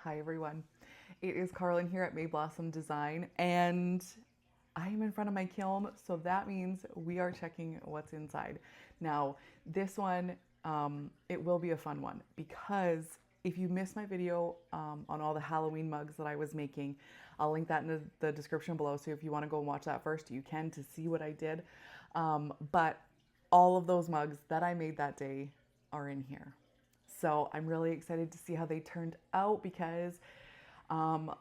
Hi everyone. It is Carlin here at May Blossom Design, and I am in front of my kiln, so that means we are checking what's inside. Now, this one, it will be a fun one because if you missed my video on all the Halloween mugs that I was making, I'll link that in the description below. So if you want to go and watch that first, you can to see what I did. But all of those mugs that I made that day are in here. So I'm really excited to see how they turned out because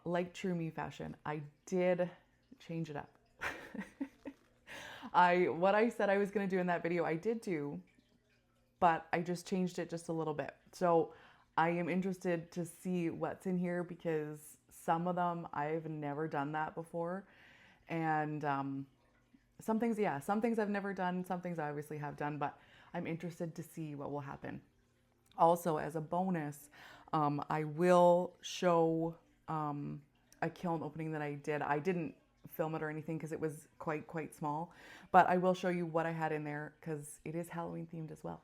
like true me fashion, I did change it up. What I said I was going to do in that video, I did do, but I just changed it just a little bit. So I am interested to see what's in here because some of them I've never done that before. And some things, yeah, some things I've never done, some things I obviously have done, but I'm interested to see what will happen. Also, as a bonus, I will show a kiln opening that I did. I didn't film it or anything because it was quite small, but I will show you what I had in there because it is Halloween themed as well.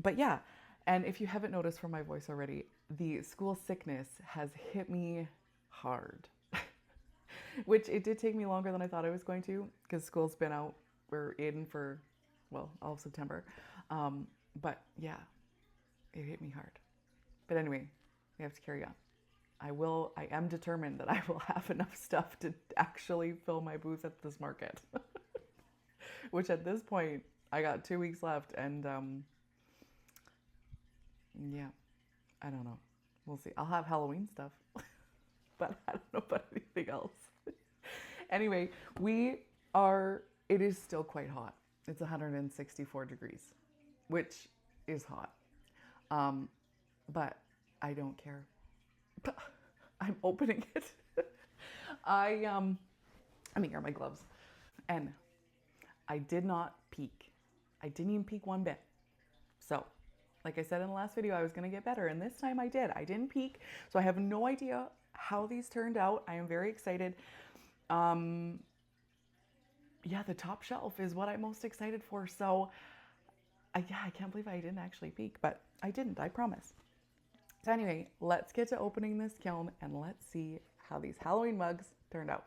But yeah, and if you haven't noticed from my voice already, the school sickness has hit me hard, which it did take me longer than I thought I was going to because school's been out. We're in for, well, all of September. But yeah, it hit me hard. But anyway, we have to carry on. I am determined that I will have enough stuff to actually fill my booth at this market. Which at this point, I got 2 weeks left and yeah, I don't know. We'll see. I'll have Halloween stuff, but I don't know about anything else. Anyway, it is still quite hot. It's 164 degrees, which is hot. But I don't care. I'm opening it. Let me wear my gloves. And I did not peek. I didn't even peek one bit. So, like I said in the last video, I was going to get better. And this time I did. I didn't peek. So I have no idea how these turned out. I am very excited. Yeah, the top shelf is what I'm most excited for. So, yeah, I can't believe I didn't actually peek, but I didn't, I promise. So anyway, let's get to opening this kiln and let's see how these Halloween mugs turned out.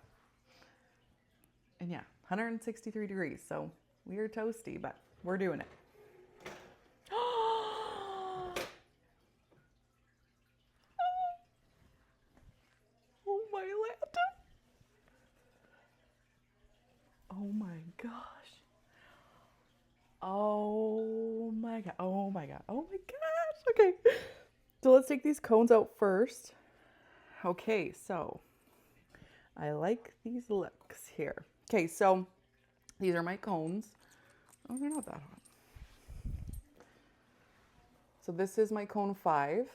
And yeah, 163 degrees, so we are toasty, but we're doing it. Oh my land. Oh my gosh. Oh my god. Oh my god. Oh my gosh. Okay. So let's take these cones out first. Okay, so I like these looks here. Okay, so these are my cones. Oh, they're not that hot. So this is my cone 5.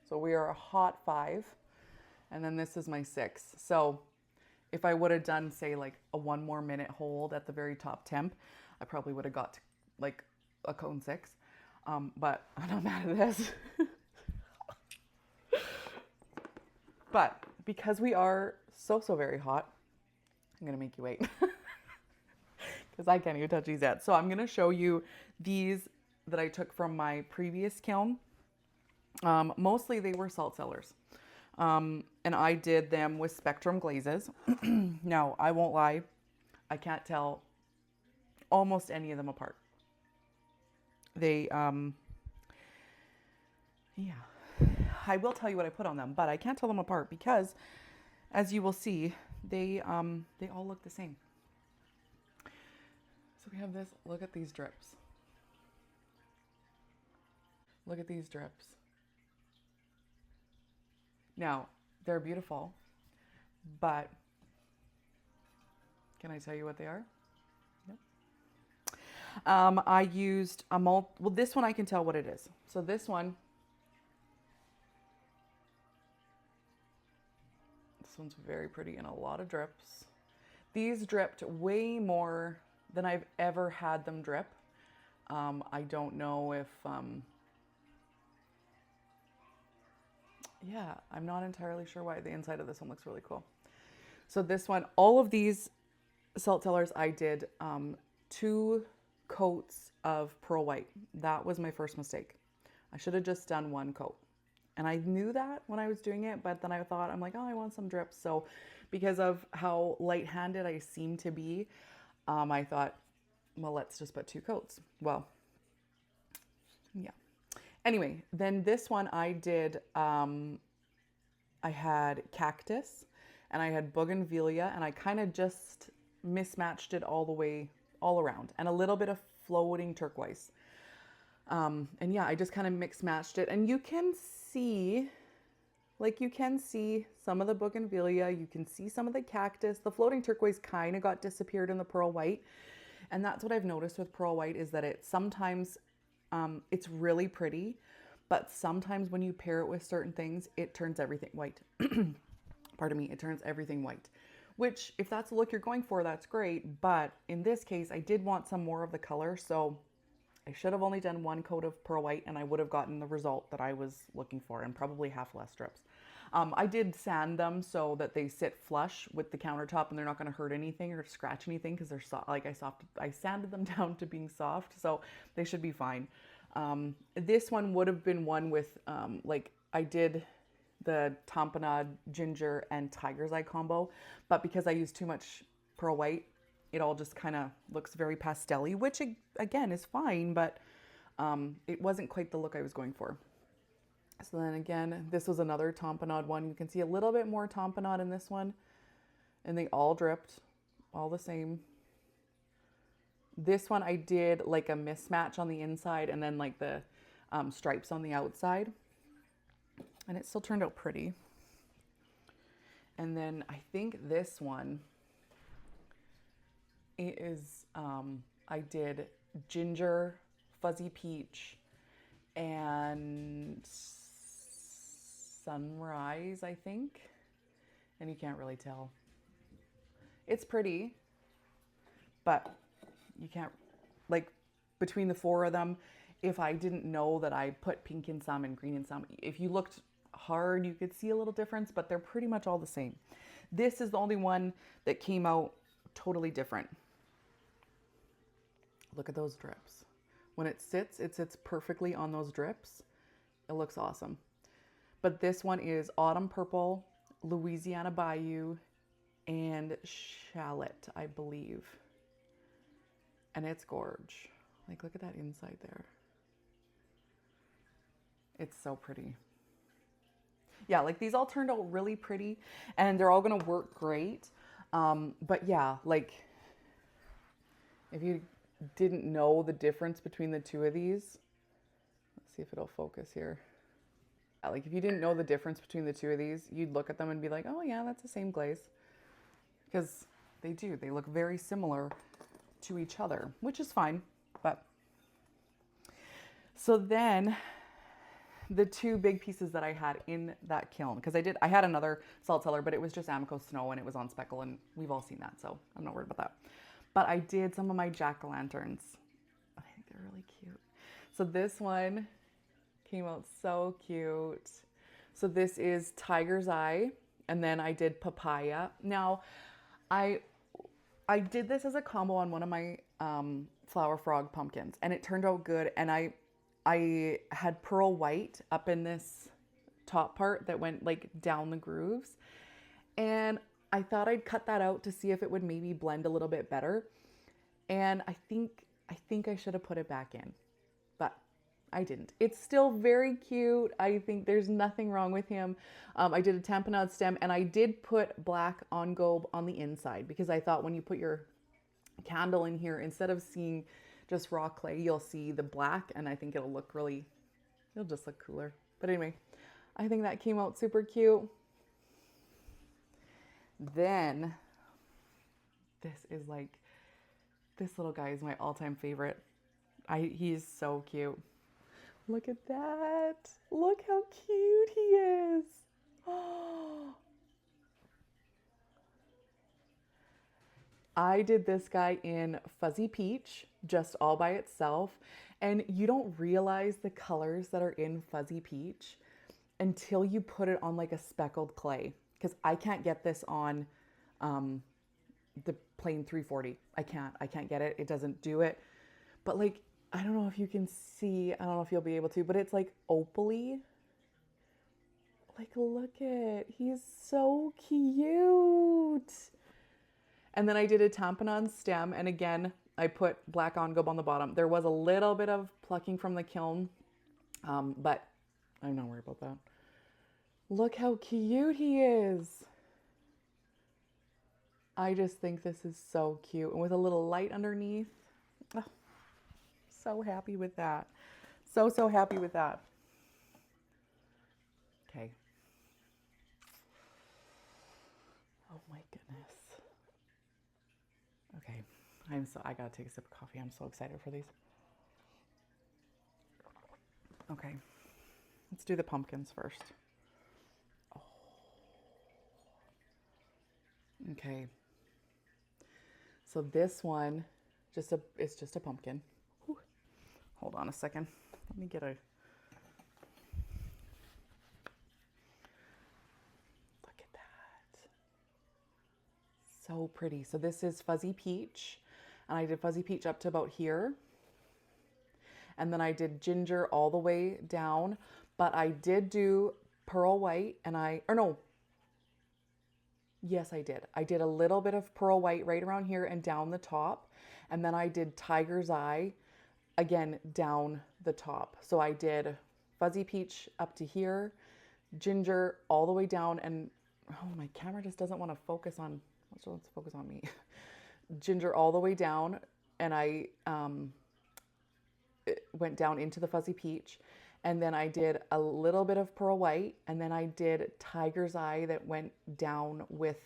So we are a hot 5. And then this is my 6. So if I would have done, say, like a 1 more minute hold at the very top temp, I probably would have got to, like a cone 6. But I'm not mad at this. But because we are so very hot, I'm gonna make you wait because I can't even touch these yet. So I'm gonna show you these that I took from my previous kiln. Mostly they were salt cellars. And I did them with Spectrum glazes. Now, I won't lie, I can't tell almost any of them apart. They, yeah, I will tell you what I put on them, but I can't tell them apart because, as you will see, they all look the same. So we have this, look at these drips. Look at these drips. Now, they're beautiful, but can I tell you what they are? Nope. I used well, this one I can tell what it is. So this one's very pretty and a lot of drips. These dripped way more than I've ever had them drip. I don't know if, yeah, I'm not entirely sure why. The inside of this one looks really cool. So this one, all of these salt cellars, I did 2 coats of pearl white. That was my first mistake. I should have just done 1 coat. And I knew that when I was doing it, but then I thought, I'm like, oh, I want some drips. So because of how light-handed I seem to be, I thought, well, let's just put 2 coats. Well, yeah. Anyway, then this one I did, I had cactus and I had bougainvillea, and I kind of just mismatched it all the way, all around, and a little bit of floating turquoise. And yeah, I just kind of mix matched it, and you can see, like you can see some of the bougainvillea, you can see some of the cactus. The floating turquoise kind of got disappeared in the pearl white. And that's what I've noticed with pearl white, is that it sometimes, it's really pretty, but sometimes when you pair it with certain things, it turns everything white. Pardon me, it turns everything white. Which, if that's the look you're going for, that's great. But in this case, I did want some more of the color, so I should have only done 1 coat of pearl white, and I would have gotten the result that I was looking for, and probably half less strips. I did sand them so that they sit flush with the countertop and they're not going to hurt anything or scratch anything, because they're soft. Like I sanded them down to being soft, so they should be fine. This one would have been one with, like I did the tamponade, ginger, and tiger's eye combo, but because I used too much pearl white, it all just kind of looks very pastel-y, which again is fine, but it wasn't quite the look I was going for. So then again, this was another tamponade one. You can see a little bit more tamponade in this one, and they all dripped, all the same. This one I did like a mismatch on the inside and then like the stripes on the outside, and it still turned out pretty. And then I think this one is, I did ginger, fuzzy peach, and sunrise, I think. And you can't really tell. It's pretty, but you can't, like, between the 4 of them, if I didn't know that I put pink in some and green in some, if you looked hard, you could see a little difference, but they're pretty much all the same. This is the only one that came out totally different. Look at those drips. When it sits perfectly on those drips. It looks awesome. But this one is Autumn Purple, Louisiana Bayou, and Shallot, I believe. And it's gorge. Like, look at that inside there. It's so pretty. Yeah, like these all turned out really pretty, and they're all gonna work great. But yeah, like if you didn't know the difference between the 2 of these, let's see if it'll focus here. Like if you didn't know the difference between the 2 of these, you'd look at them and be like, oh yeah, that's the same glaze. Because they do, they look very similar to each other, which is fine. But so then the 2 big pieces that I had in that kiln, because I had another salt cellar, but it was just Amaco snow and it was on speckle, and we've all seen that, so I'm not worried about that. But I did some of my jack-o'-lanterns. I think they're really cute. So this one came out so cute. So this is Tiger's Eye, and then I did Papaya. Now, I did this as a combo on one of my Flower Frog pumpkins, and it turned out good. And I had pearl white up in this top part that went like down the grooves, and I thought I'd cut that out to see if it would maybe blend a little bit better. And I think I should have put it back in, but I didn't. It's still very cute. I think there's nothing wrong with him. I did a tamponade stem, and I did put black on gobe on the inside, because I thought when you put your candle in here, instead of seeing just raw clay, you'll see the black, and I think it'll just look cooler. But anyway, I think that came out super cute. Then this little guy is my all-time favorite. He's so cute. Look at that. Look how cute he is. Oh. I did this guy in fuzzy peach, just all by itself. And you don't realize the colors that are in fuzzy peach until you put it on like a speckled clay. Because I can't get this on the plain 340. I can't get it. It doesn't do it. But like, I don't know if you can see, I don't know if you'll be able to, but it's like opaly. Like, look at, he's so cute. And then I did a tamponon stem, and again, I put black on-gob on the bottom. There was a little bit of plucking from the kiln, but I'm not worried about that. Look how cute he is. I just think this is so cute. And with a little light underneath. Oh, so happy with that. So, so happy with that. Okay. Oh my goodness. Okay. I gotta take a sip of coffee. I'm so excited for these. Okay. Let's do the pumpkins first. Oh. Okay. So this one, it's just a pumpkin. Whew. Hold on a second. Let me get a... Look at that. So pretty. So this is fuzzy peach. And I did fuzzy peach up to about here. And then I did ginger all the way down. But I did do pearl white and yes, I did. I did a little bit of pearl white right around here and down the top. And then I did tiger's eye again down the top. So I did fuzzy peach up to here, ginger all the way down, and oh, my camera just doesn't want to focus on, let's focus on me. Ginger all the way down, and I went down into the fuzzy peach. And then I did a little bit of pearl white, and then I did tiger's eye that went down with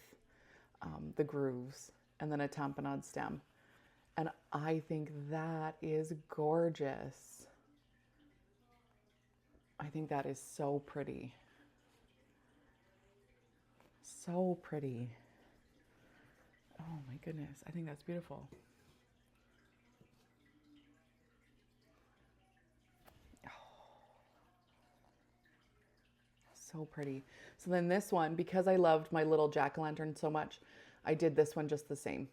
the grooves, and then a tamponade stem. And I think that is gorgeous. I think that is so pretty. So pretty. Oh my goodness, I think that's beautiful. So pretty. So then this one, because I loved my little jack-o'-lantern so much, I did this one just the same.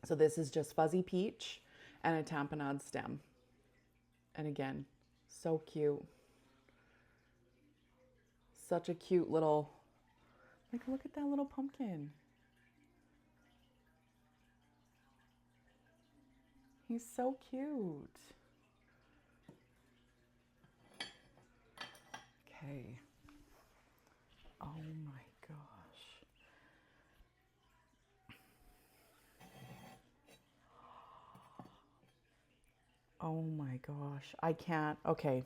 So this is just fuzzy peach and a tamponade stem. And again, so cute. Such a cute little, like, look at that little pumpkin. He's so cute. Okay. Oh my gosh. Oh my gosh. I can't. Okay.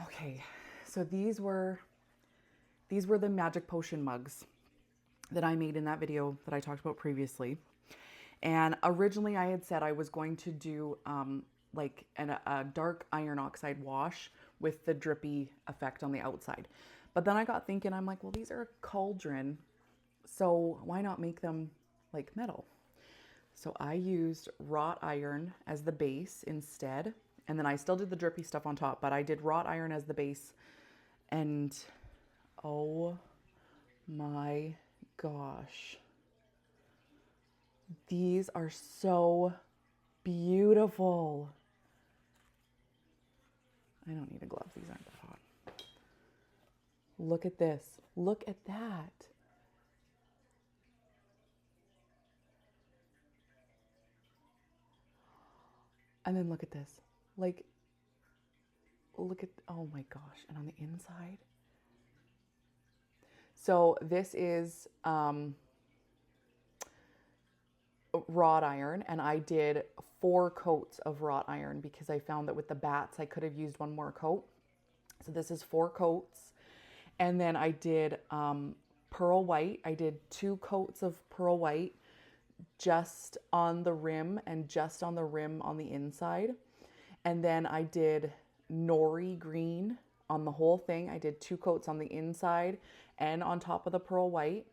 Okay. So these were the magic potion mugs that I made in that video that I talked about previously. And originally I had said I was going to do like a dark iron oxide wash with the drippy effect on the outside. But then I got thinking, I'm like, well, these are a cauldron, so why not make them like metal? So I used wrought iron as the base instead. And then I still did the drippy stuff on top, but I did wrought iron as the base. And oh my gosh. These are so beautiful. I don't need a glove. These aren't that hot. Look at this. Look at that. And then look at this. Like, look at, oh my gosh. And on the inside. So this is wrought iron, and I did 4 coats of wrought iron because I found that with the bats I could have used 1 more coat. So this is 4 coats. And then I did pearl white. I did 2 coats of pearl white just on the rim and just on the rim on the inside. And then I did nori green on the whole thing. I did 2 coats on the inside and on top of the pearl white.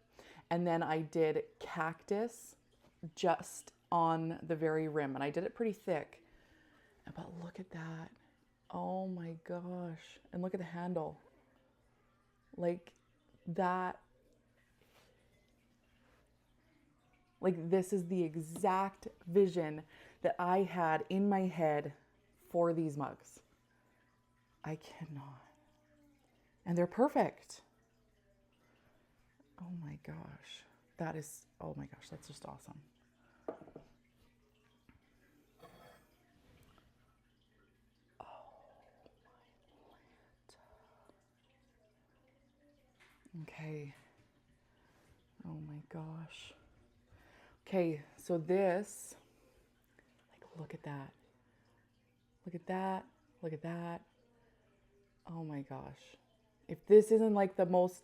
And then I did cactus just on the very rim, and I did it pretty thick. But look at that. Oh my gosh. And look at the handle. Like that. Like, this is the exact vision that I had in my head for these mugs. I cannot. And they're perfect. Oh my gosh. That is, oh my gosh, that's just awesome. Okay. Oh my gosh. Okay, so this, like, look at that. Look at that. Look at that. Oh my gosh. If this isn't like the most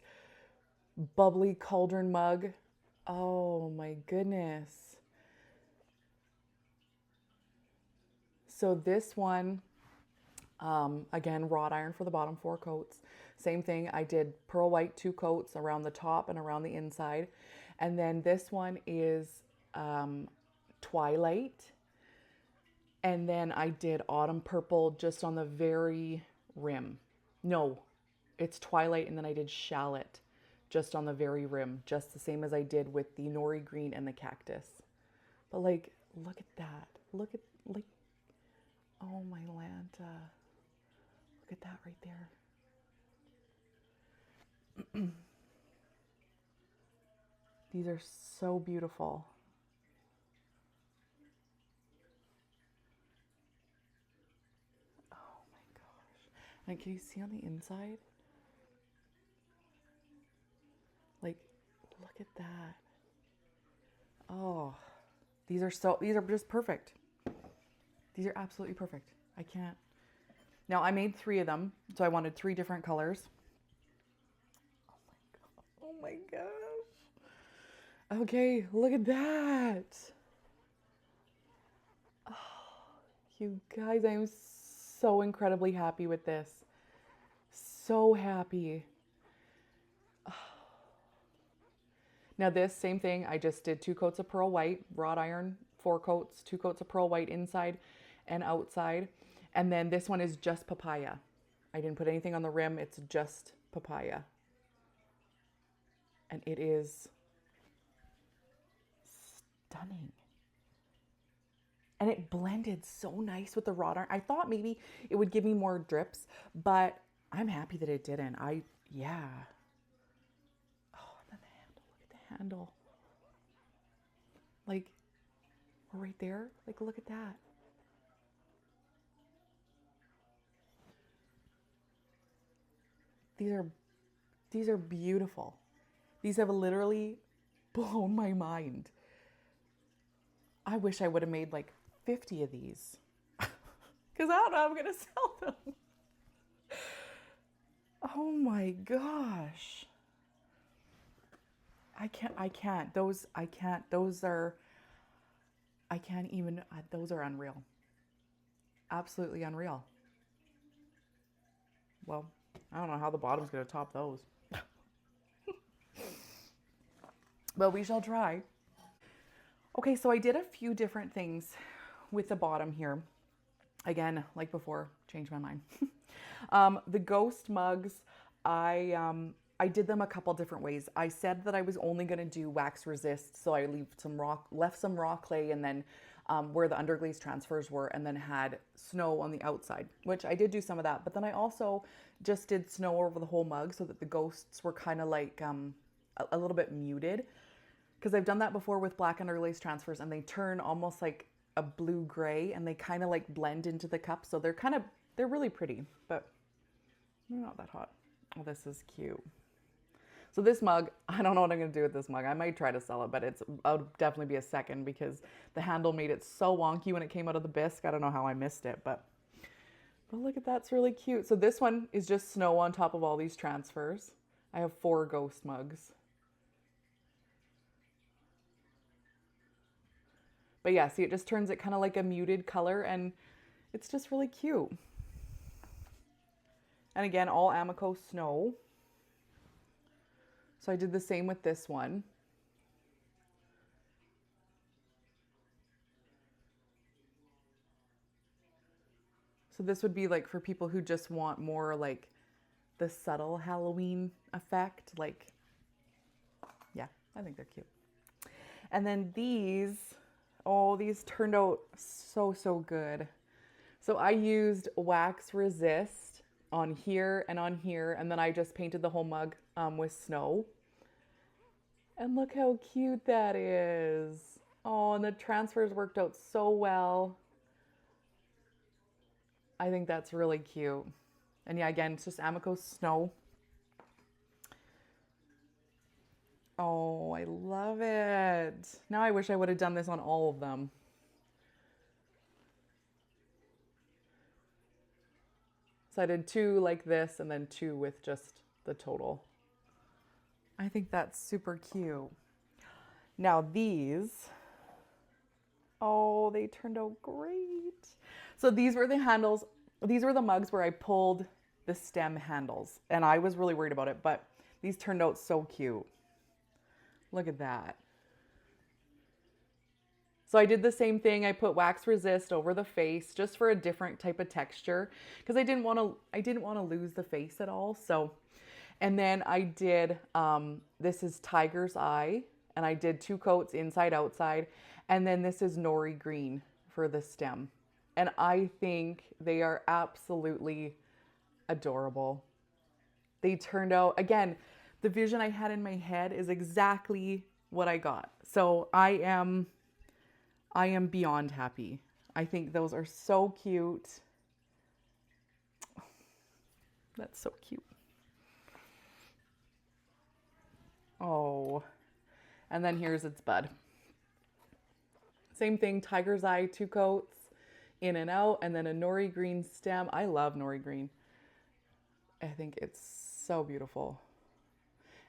bubbly cauldron mug, oh my goodness. So this one, again, wrought iron for the bottom 4 coats. Same thing, I did pearl white 2 coats around the top and around the inside. And then this one is twilight. And then I did autumn purple just on the very rim. No, it's twilight, and then I did shallot just on the very rim, just the same as I did with the nori green and the cactus. But like, look at that. Look at, like, oh my Lanta. Look at that right there. These are so beautiful. Oh my gosh. And can you see on the inside? Like, look at that. Oh, these are just perfect. These are absolutely perfect. I can't. Now I made 3 of them, so I wanted 3 different colors. Oh my gosh. Okay, look at that. Oh, you guys, I am so incredibly happy with this. So happy. Oh. Now this, same thing, I just did 2 coats of pearl white, wrought iron, 4 coats, 2 coats of pearl white inside and outside. And then this one is just papaya. I didn't put anything on the rim, it's just papaya. And it is stunning. And it blended so nice with the wrought iron. I thought maybe it would give me more drips, but I'm happy that it didn't. Yeah. Oh, and then the handle, look at the handle. Like, right there, like, look at that. These are beautiful. These have literally blown my mind. I wish I would have made like 50 of these. Because I don't know how I'm going to sell them. Oh my gosh. I can't. Those are unreal. Absolutely unreal. Well, I don't know how the bottom's going to top those. But we shall try. Okay, so I did a few different things with the bottom here. Again, like before, changed my mind. The ghost mugs, I did them a couple different ways. I said that I was only going to do wax resist, so I left some raw clay, and then where the underglaze transfers were, and then had snow on the outside, which I did do some of that. But then I also just did snow over the whole mug so that the ghosts were kind of like a little bit muted. Because I've done that before with black underglaze transfers, and they turn almost like a blue-gray, and they kind of like blend into the cup. So they're really pretty, but they're not that hot. Oh, this is cute. So this mug, I don't know what I'm going to do with this mug. I might try to sell it, but I'll definitely be a second because the handle made it so wonky when it came out of the bisque. I don't know how I missed it, but look at that. It's really cute. So this one is just snow on top of all these transfers. I have 4 ghost mugs. But yeah, see, it just turns it kind of like a muted color, and it's just really cute. And again, all Amaco snow. So I did the same with this one. So this would be like for people who just want more like the subtle Halloween effect. Like, yeah, I think they're cute. And then these, oh, these turned out so good. So I used wax resist on here and on here. And then I just painted the whole mug with snow. And look how cute that is. Oh, and the transfers worked out so well. I think that's really cute. And yeah, again, it's just Amaco snow. Oh, I love it. Now I wish I would have done this on all of them. So I did 2 like this and then 2 with just the total. I think that's super cute. Now these, oh, they turned out great. So these were the handles. These were the mugs where I pulled the stem handles and I was really worried about it, but these turned out so cute. Look at that. So I did the same thing. I put wax resist over the face just for a different type of texture because I didn't want to lose the face at all. So, and then I did, this is Tiger's Eye, and I did 2 coats inside, outside. And then this is Nori Green for the stem. And I think they are absolutely adorable. They turned out, again, the vision I had in my head is exactly what I got. So I am beyond happy. I think those are so cute. That's so cute. Oh, and then here's its bud. Same thing, Tiger's Eye, 2 coats, in and out, and then a Nori Green stem. I love Nori Green. I think it's so beautiful.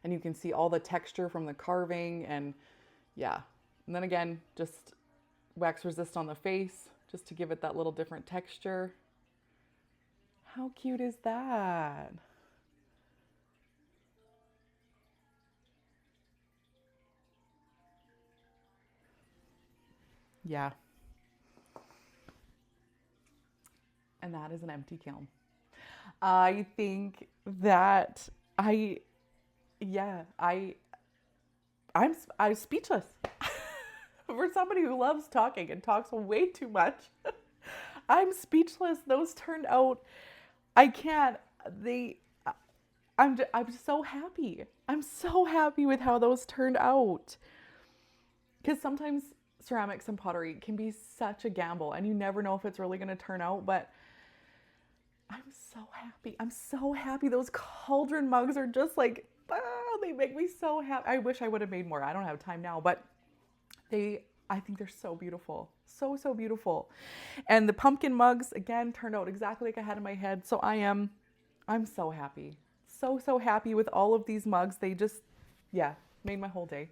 And you can see all the texture from the carving and yeah. And then again, just wax resist on the face just to give it that little different texture. How cute is that? Yeah. And that is an empty kiln. I think that I'm speechless. For somebody who loves talking and talks way too much, I'm speechless. Those turned out, I'm so happy. I'm so happy with how those turned out. Because sometimes ceramics and pottery can be such a gamble and you never know if it's really going to turn out, but I'm so happy. I'm so happy. Those cauldron mugs are just like, they make me so happy. I wish I would have made more. I don't have time now, but I think they're so beautiful. So, so beautiful. And the pumpkin mugs, again, turned out exactly like I had in my head. So I'm so happy. So, so happy with all of these mugs. They just, yeah, made my whole day.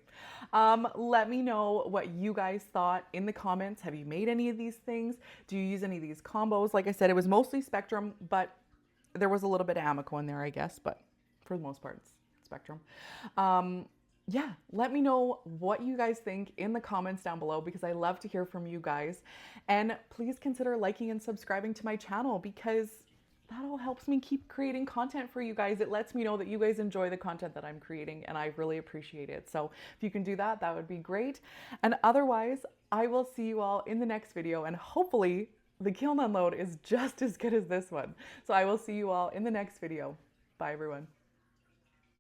Let me know what you guys thought in the comments. Have you made any of these things? Do you use any of these combos? Like I said, it was mostly Spectrum, but there was a little bit of Amaco in there, I guess, but for the most part, it's Spectrum. Yeah, let me know what you guys think in the comments down below because I love to hear from you guys. And please consider liking and subscribing to my channel because that all helps me keep creating content for you guys. It lets me know that you guys enjoy the content that I'm creating and I really appreciate it. So if you can do that, that would be great. And otherwise, I will see you all in the next video and hopefully the kiln unload is just as good as this one. So I will see you all in the next video. Bye everyone.